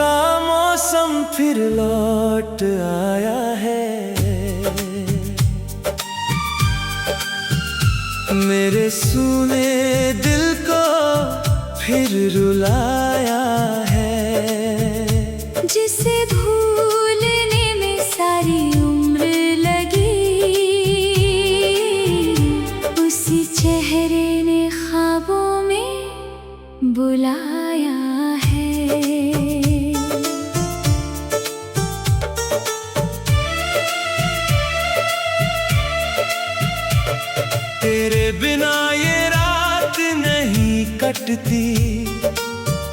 का मौसम फिर लौट आया है। मेरे सूने दिल को फिर रुलाया है। जिसे भूलने में सारी उम्र लगी, उसी चेहरे ने ख्वाबों में बुलाया है। तेरे बिना ये रात नहीं कटती,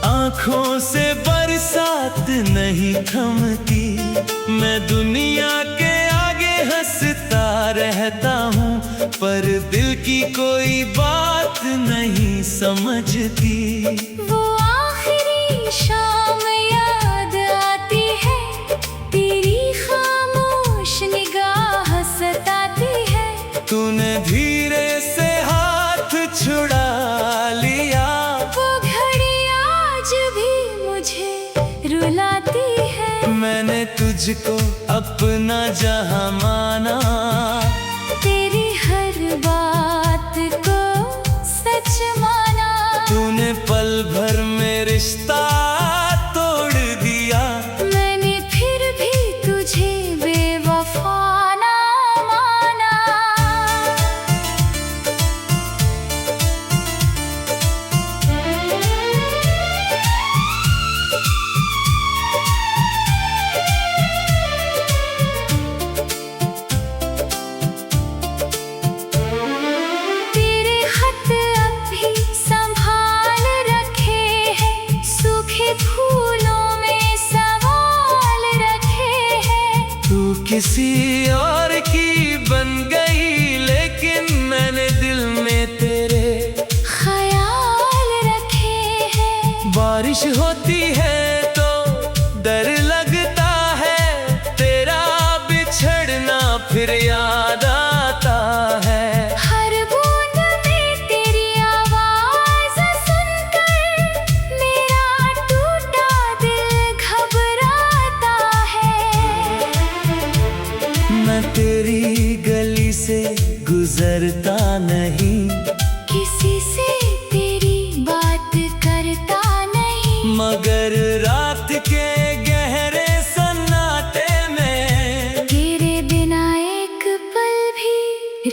आँखों से बरसात नहीं थमती। मैं दुनिया के आगे हंसता रहता हूँ, पर दिल की कोई बात नहीं समझती। वो आखिरी शाम याद आती है, तेरी खामोश निगाह सताती है। तूने धीरे से हाथ छुड़ा लिया, वो घड़ी आज भी मुझे रुलाती है। मैंने तुझको अपना जहां माना, तेरी हर बात को सच माना। तूने पल भर में रिश्ता तोड़ दिया। मैंने फिर भी तुझे बेवफा ना माना। तेरे खत अब भी संभाल रखे हैं, सूखे फूलों में सवाल रखे हैं। तू किसी और की बन गई, लेकिन मैंने दिल में तेरे ख्याल रखे हैं। बारिश होती है तो डर लगता है, तेरा बिछड़ना फिर याद आता है। हर बूंद में तेरी आवाज सुनकर मेरा टूटा दिल घबराता है। मैं तेरी गली से गुजरता नहीं, किसी से तेरी बात करता नहीं। मगर रात के गहरे सन्नाटे में तेरे बिना एक पल भी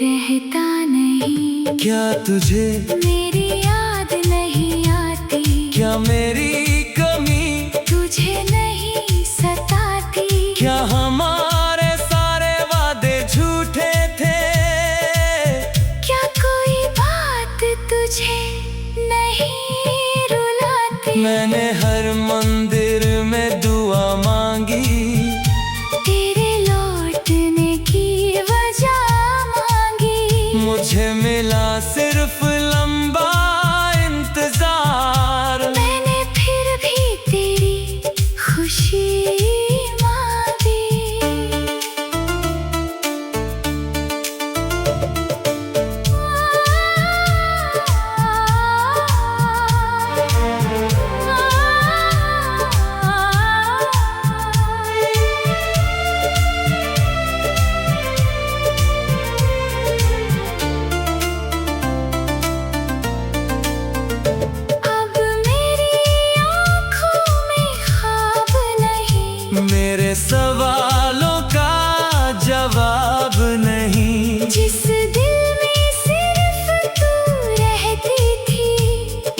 रहता नहीं। क्या तुझे मेरी याद नहीं आती, क्या मेरी कमी तुझे नहीं सताती। क्या हमारे सारे वादे झूठे थे? क्या कोई बात तुझे नहीं रुलाती? मैंने हर मंदिर में दुआ मांगी, तेरे लौटने की वजह मांगी। मुझे मिला सिर्फ लंबा इंतजार। मैंने फिर भी तेरी खुशी मांगी। अब मेरी आँखों में ख्वाब नहीं, मेरे सवालों का जवाब नहीं। जिस दिल में सिर्फ तू रहती थी,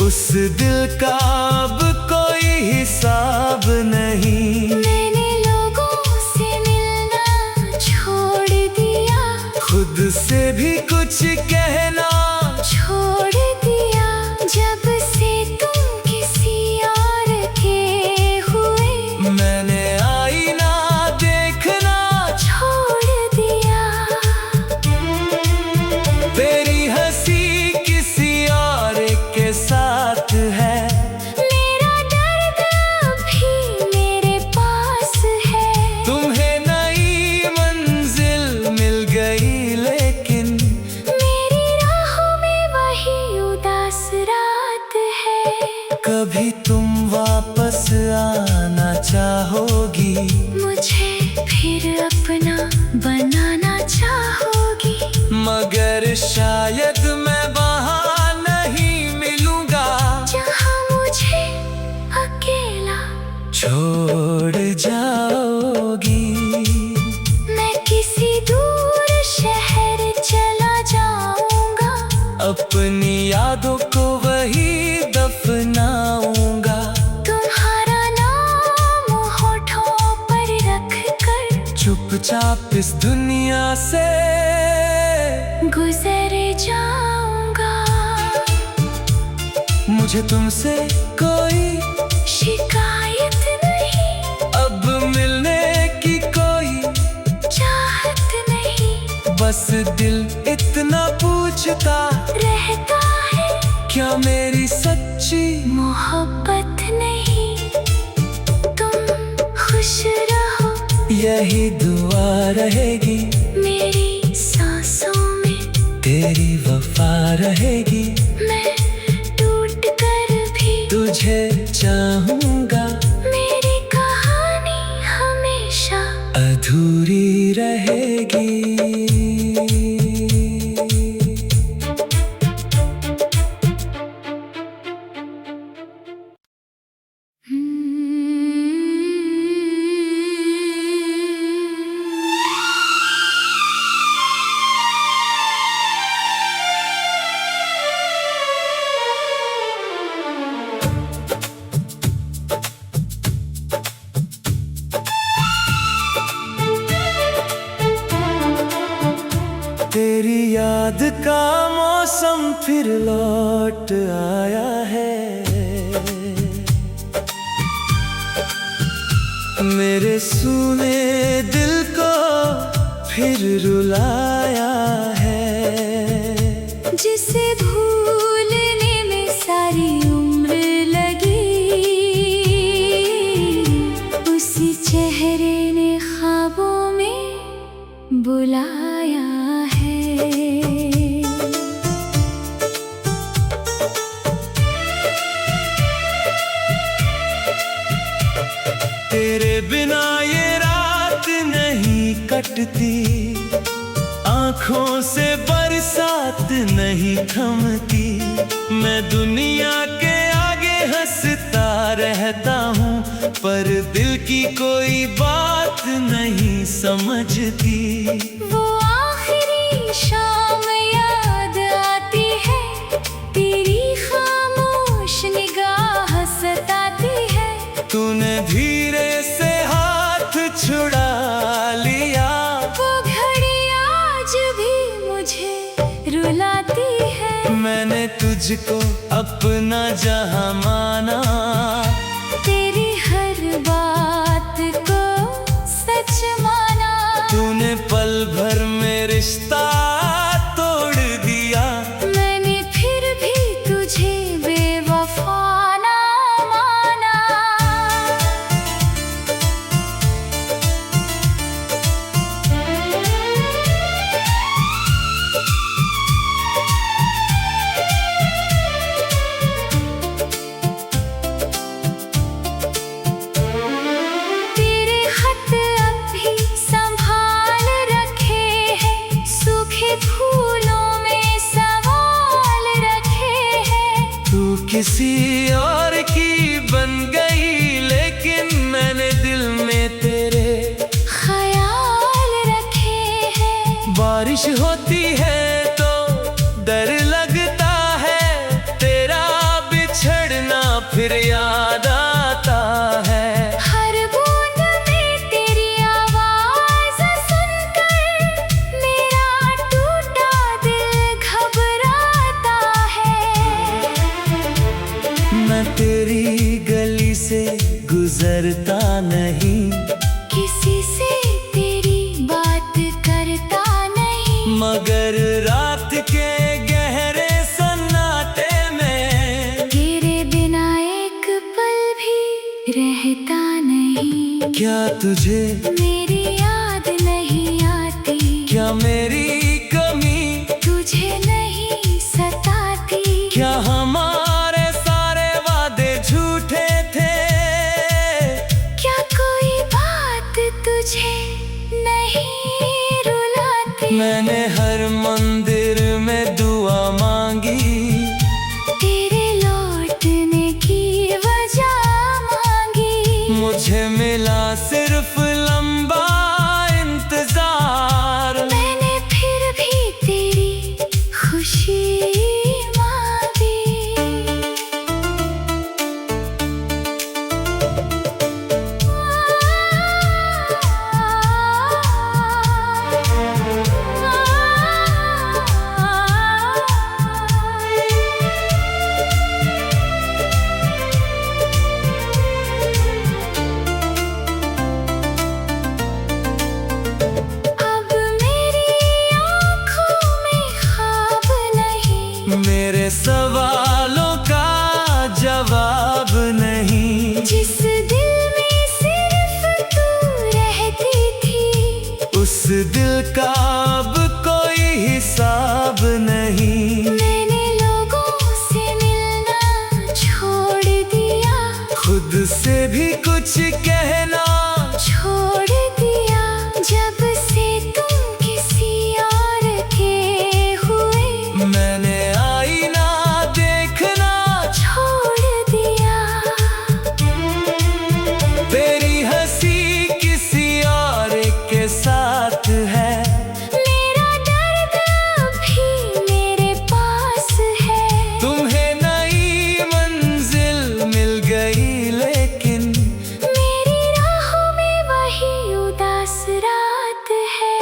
उस दिल का अब कोई हिसाब नहीं। मैंने लोगों से मिलना छोड़ दिया, खुद से भी कुछ कहना छोड़ दिया। जब से तुम किसी और के हुए, मैंने आईना देखना छोड़ दिया। तेरी हंसी किसी और के साथ है। मेरा दर्द अभी मेरे पास है। तुम्हें नई मंजिल मिल गई, लेकिन मेरी राह मगर शायद मैं वहाँ नहीं मिलूंगा जहाँ मुझे अकेला छोड़ जाओगी। मैं किसी दूर शहर चला जाऊंगा, अपनी यादों को वही दफनाऊंगा। तुम्हारा नाम होठों पर रख कर चुपचाप इस दुनिया से गुजर जाऊंगा। मुझे तुमसे कोई शिकायत नहीं, अब मिलने की कोई चाहत नहीं, बस दिल इतना पूछता रहता है क्या मेरी सच्ची मोहब्बत नहीं। तुम खुश रहो यही दुआ रहेगी, मेरी सांसों में तेरी वफा रहेगी। मैं टूट कर भी तुझे चाहूंगा, मेरी कहानी हमेशा अधूरी रहेगी। तेरी याद का मौसम फिर लौट आया है, मेरे सूने दिल को फिर रुलाया है। जिसे भूलने में सारी उम्र लगी, उसी चेहरे ने ख्वाबों में बुलाया है। तेरे बिना ये रात नहीं कटती, आँखों से बरसात नहीं थमती। मैं दुनिया के आगे हंसता रहता हूँ, पर दिल की कोई बात नहीं समझती। वो आखिरी शाम याद आती है, तेरी खामोश निगाह सताती है। तूने धीरे से हाथ छुड़ा लिया, वो घड़ी आज भी मुझे रुलाती है। मैंने तुझको अपना जहां माना, तेरी हर बात को सच माना। तूने पल भर में रिश्ता तोड़ दिया, मैंने फिर भी तुझे बेवफा ना माना। तेरे खत अब भी संभाल रखे हैं, सूखे फूलों में सवाल रखे हैं। तू किसी और की बन गई, लेकिन मैंने दिल में तेरे ख्याल रखे हैं। बारिश होती है तो डर लगता है, तेरा बिछड़ना फिर याद आता है। हर बूंद में तेरी आवाज सुनकर मेरा टूटा दिल घबराता है। मैं तेरी गली से गुजरता नहीं, किसी से तेरी बात करता नहीं, मगर रात के गहरे सन्नाटे में तेरे बिना एक पल भी रहता नहीं। क्या तुझे मेरी याद नहीं आती, क्या मेरी कमी तुझे नहीं सताती। क्या हमारे सारे वादे झूठे थे, क्या कोई बात तुझे नहीं रुलाती। आते। मैंने हर मंदिर में दुआ मांगी, तेरे लौटने की वजह मांगी। मुझे मिला सिर्फ लंबा इंतजार। मैंने फिर भी तेरी खुशी मांगी। अब मेरी आँखों में ख्वाब नहीं, मेरे सवालों का जवाब नहीं। जिस दिल में सिर्फ तू रहती थी, उस दिल का अब कोई हिसाब नहीं। मैंने लोगों से मिलना छोड़ दिया, खुद से भी कुछ कहना। छोड़ दिया। जब से तुम किसी और के हुए, मैंने आईना देखना छोड़ दिया। तेरी हंसी किसी और के साथ है। मेरा दर्द अभी मेरे पास है। तुम्हें नई मंजिल मिल गई, लेकिन मेरी राहों में वही उदास रात है।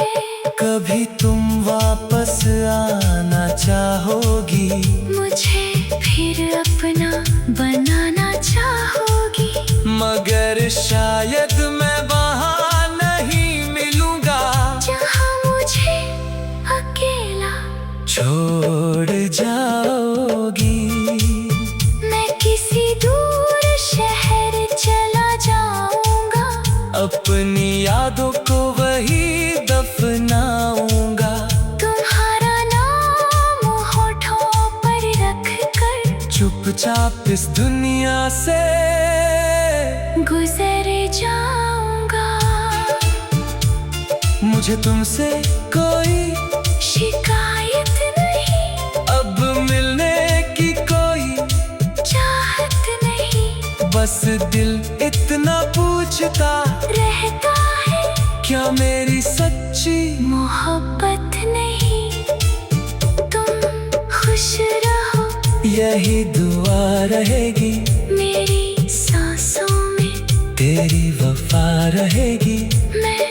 कभी तुम वापस आना चाहोगी, मुझे फिर अपना बनाना चाहोगी, मगर शायद मैं वहाँ नहीं मिलूंगा जहाँ मुझे अकेला छोड़ जाओगी। मैं किसी दूर शहर चला जाऊंगा, अपनी यादों को वही दफनाऊंगा। तुम्हारा नाम होठों पर रख कर चुपचाप इस दुनिया से गुजर जाऊंगा। मुझे तुमसे कोई शिकायत नहीं, अब मिलने की कोई चाहत नहीं। बस दिल इतना पूछता रहता है क्या मेरी सच्ची मोहब्बत नहीं। तुम खुश रहो, यही दुआ रहेगी। मेरी सांसों में तेरी वफा रहेगी। मैं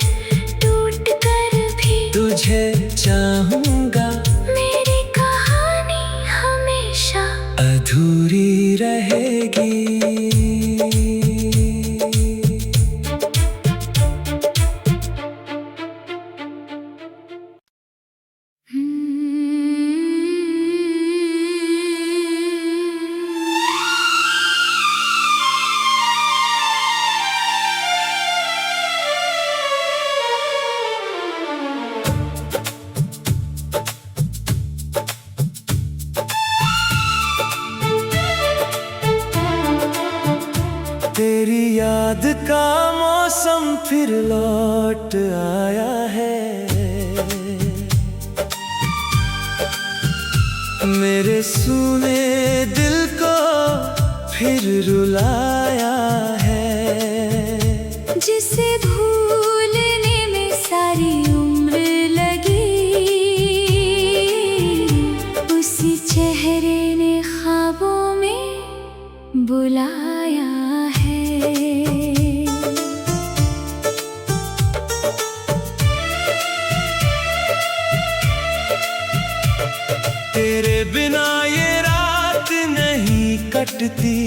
टूट कर भी तुझे चाहूंगा, मेरी कहानी हमेशा अधूरी रहेगी। तेरी याद का मौसम फिर लौट आया है। मेरे सूने दिल को फिर रुलाया है। जिसे भूलने में सारी उम्र लगी, उसी चेहरे ने ख्वाबों में बुलाया है। तेरे बिना ये रात नहीं कटती,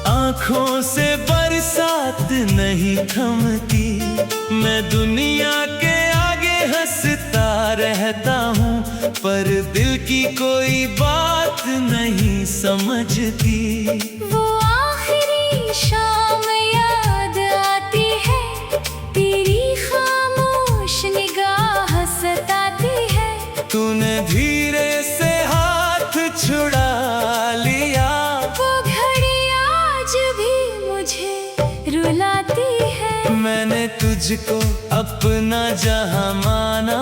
आँखों से बरसात नहीं थमती। मैं दुनिया के आगे हंसता रहता हूँ, पर दिल की कोई बात नहीं समझती। वो आखिरी शाम याद आती है, तेरी खामोश निगाह सताती है। तूने धीरे से हाथ छुड़ा लिया, वो घड़ी आज भी मुझे रुलाती है। मैंने तुझको अपना जहां माना,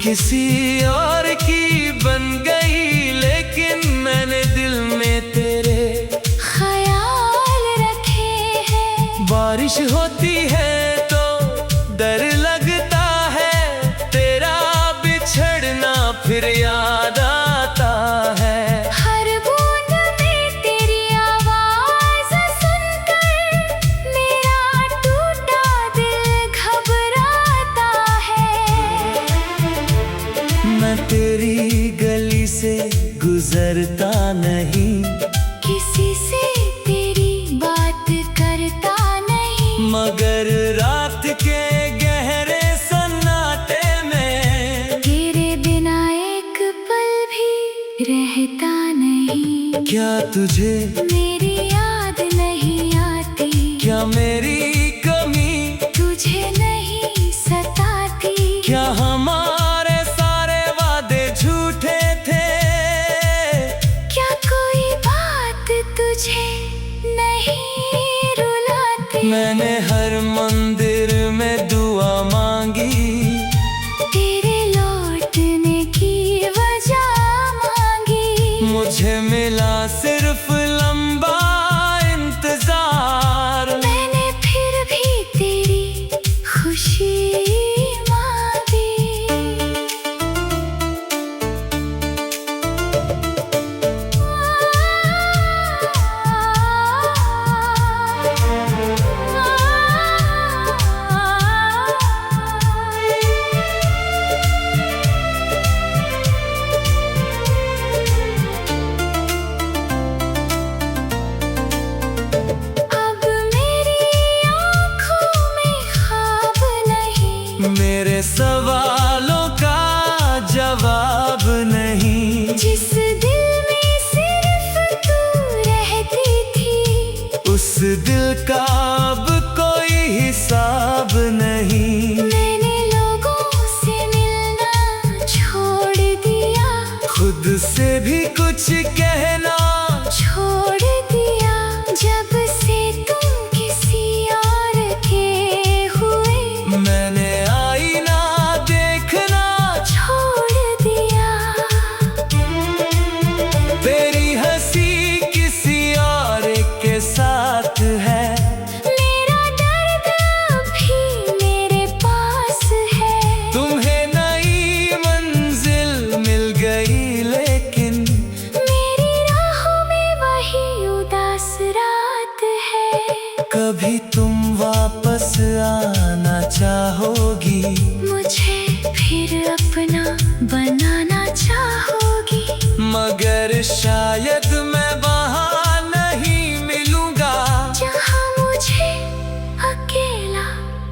किसी और की बन गई, लेकिन मैंने दिल में तेरे ख्याल रखे हैं। बारिश होती है तो डर लगता है, तेरा बिछड़ना फिर याद आता है। हर बूंद में तेरी आवाज सुनकर मेरा टूटा दिल घबराता है। मैं तेरी गली से गुजरता नहीं, किसी से तेरी बात करता नहीं, मगर रात के गहरे सन्नाटे में तेरे बिना एक पल भी रहता नहीं। क्या तुझे मेरी याद नहीं आती, क्या मेरी कमी तुझे नहीं सताती, क्या हमारे सारे वादे झूठे थे? क्या कोई बात तुझे नहीं रुलाती? मैंने हर मंदिर में दुआ मांगी, तेरे लौटने की वजह मांगी, मुझे मिला सिर्फ लंबा इंतजार। मैंने फिर भी तेरी खुशी मांगी। अब मेरी आँखों में ख्वाब नहीं, मेरे सवालों का जवाब नहीं, जिस दिल में सिर्फ तू रहती थी, उस दिल का अब कोई हिसाब नहीं। मैंने लोगों से मिलना छोड़ दिया, खुद से भी कुछ कहना छोड़ दिया, जब से तुम किसी और के हुए, मैंने आईना देखना छोड़ दिया। तेरी हंसी किसी और के साथ है, मेरा दर्द अभी मेरे पास है। तुम्हें नई मंजिल मिल गई, लेकिन मेरी राहों में वही उदास रात है। कभी तुम वापस आना चाहोगी, मुझे फिर अपना बनाना चाहोगी, मगर शायद मैं वहाँ नहीं मिलूंगा जहाँ मुझे अकेला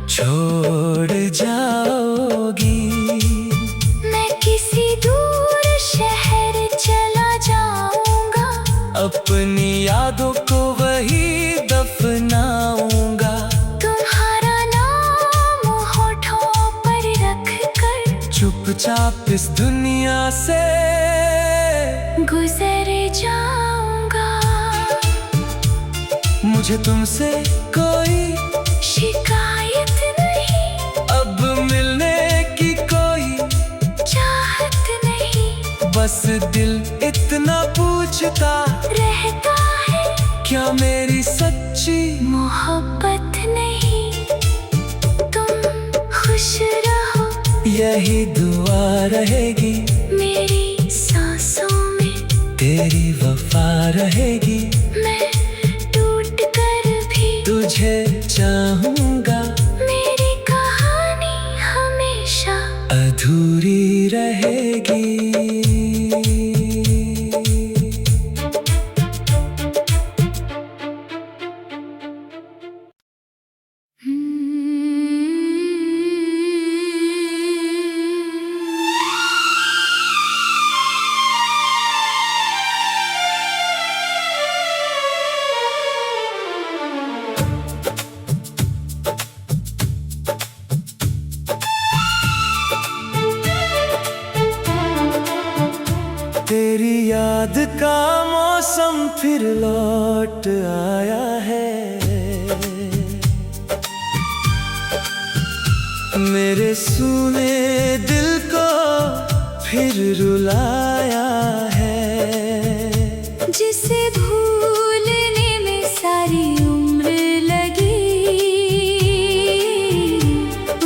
छोड़ जाओगी। मैं किसी दूर शहर चला जाऊंगा, अपनी यादों को वही दफनाऊंगा, तुम्हारा नाम होठों पर रख कर चुपचाप इस दुनिया से गुजर जाऊंगा। मुझे तुमसे कोई शिकायत नहीं, अब मिलने की कोई चाहत नहीं, बस दिल इतना पूछता रहता है क्या मेरी सच्ची मोहब्बत नहीं। तुम खुश रहो, यही दुआ रहेगी, मेरी सांसों में तेरी वफा रहेगी। मैं टूट कर भी तुझे चाहूंगा, मेरी कहानी हमेशा अधूरी रहेगी। तेरी याद का मौसम फिर लौट आया है, मेरे सूने दिल को फिर रुलाया है। जिसे भूलने में सारी उम्र लगी,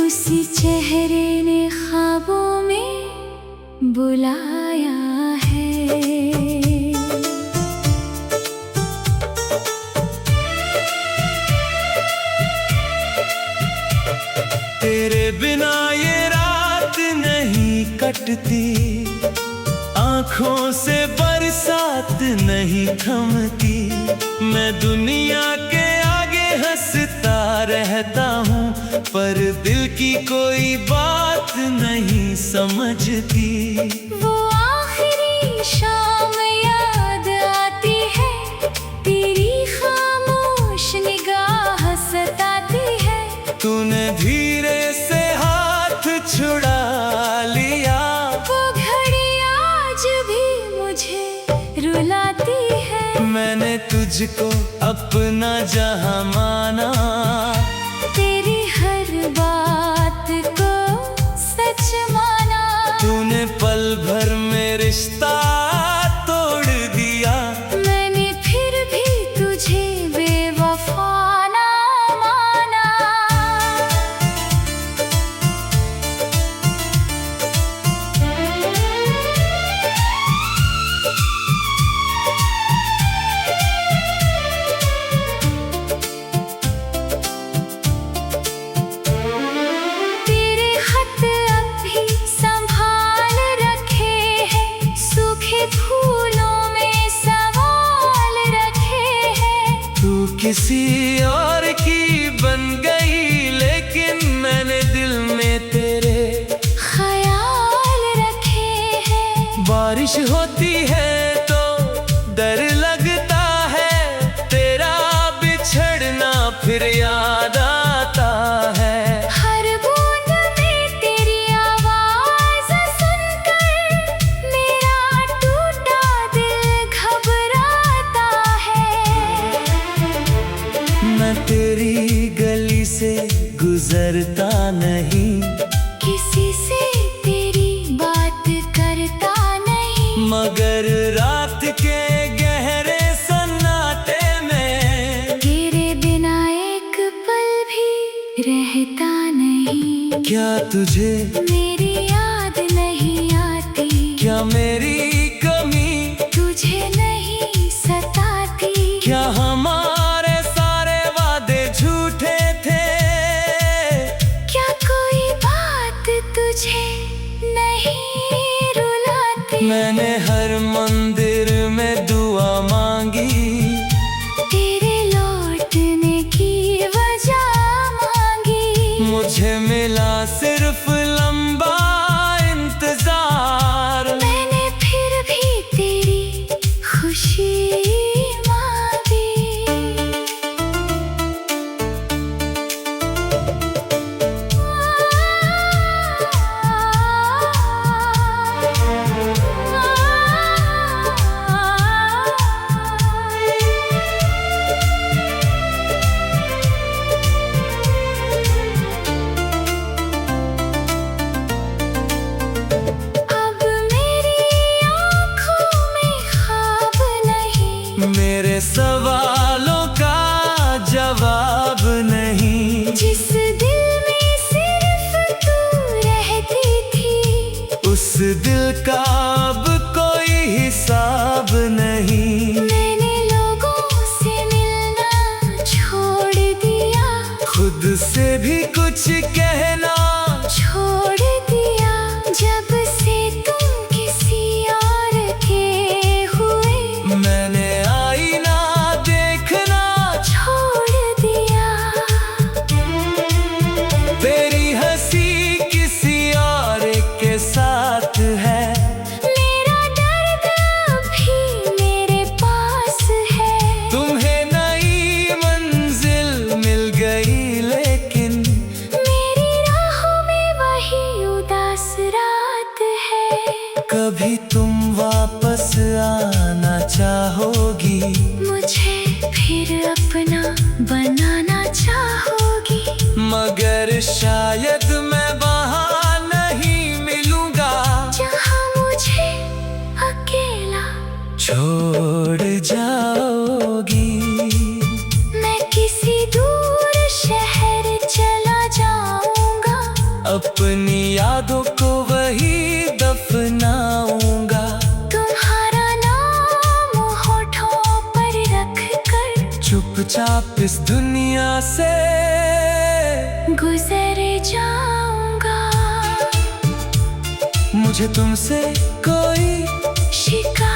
उसी चेहरे ने ख्वाबों में बुलाया है। तेरे बिना ये रात नहीं कटती, आँखों से बरसात नहीं थमती। मैं दुनिया के आगे हंसता रहता हूँ, पर दिल की कोई बात नहीं समझती। वो आखिरी शाम याद आती है, तेरी खामोश निगाह सताती है। तूने धीरे से हाथ छुड़ा लिया, वो घड़ी आज भी मुझे रुलाती है। मैंने तुझको अपना जहां माना, तेरी हर बात को सच माना। तूने पल भर में रिश्ता तोड़ दिया। मैंने फिर भी तुझे बेवफा ना माना। तेरे खत अब भी संभाल रखे हैं, सूखे फूलों में सवाल रखे हैं। तू किसी और की बन गई, लेकिन मैंने दिल में तेरे ख्याल रखे हैं। बारिश होती है तो डर लगता है, तेरा बिछड़ना फिर याद आता है। हर बूंद में तेरी आवाज सुनकर मेरा टूटा दिल घबराता है। मैं तेरी गली से गुजरता नहीं, किसी से तेरी बात करता नहीं। मगर रात के गहरे सन्नाटे में तेरे बिना एक पल भी रहता नहीं। क्या तुझे मेरी याद नहीं आती, क्या मेरी कमी तुझे नहीं सताती। क्या हमारे सारे वादे झूठे थे? क्या कोई बात तुझे नहीं रुलाती? मैंने हर मंदिर में दुआ मांगी, तेरे लौटने की वजह मांगी। मुझे मिला सिर्फ लंबा इंतजार। मैंने फिर भी तेरी खुशी मांगी। अब मेरी आँखों में ख्वाब नहीं, मेरे सवालों का जवाब नहीं। जिस दिल में सिर्फ तू रहती थी, उस दिल का अब कोई हिसाब नहीं। मैंने लोगों से मिलना छोड़ दिया, खुद से भी कुछ कहना छोड़ दिया। जब से तुम किसी और के हुए, मैंने आईना देखना छोड़ दिया। तेरी हंसी किसी और के साथ है, मेरा दर्द अभी मेरे पास है। तुम्हें नई मंजिल मिल गई, लेकिन मेरी राहों में वही उदास रात है। कभी तुम वापस आना चाहोगी, मुझे फिर अपना बनाना चाहोगी। मगर शायद मैं वहाँ नहीं मिलूंगा जहाँ अपनी यादों को वही दफनाऊंगा। तुम्हारा नाम होठों पर रख कर चुपचाप इस दुनिया से गुजर जाऊंगा। मुझे तुमसे कोई शिकायत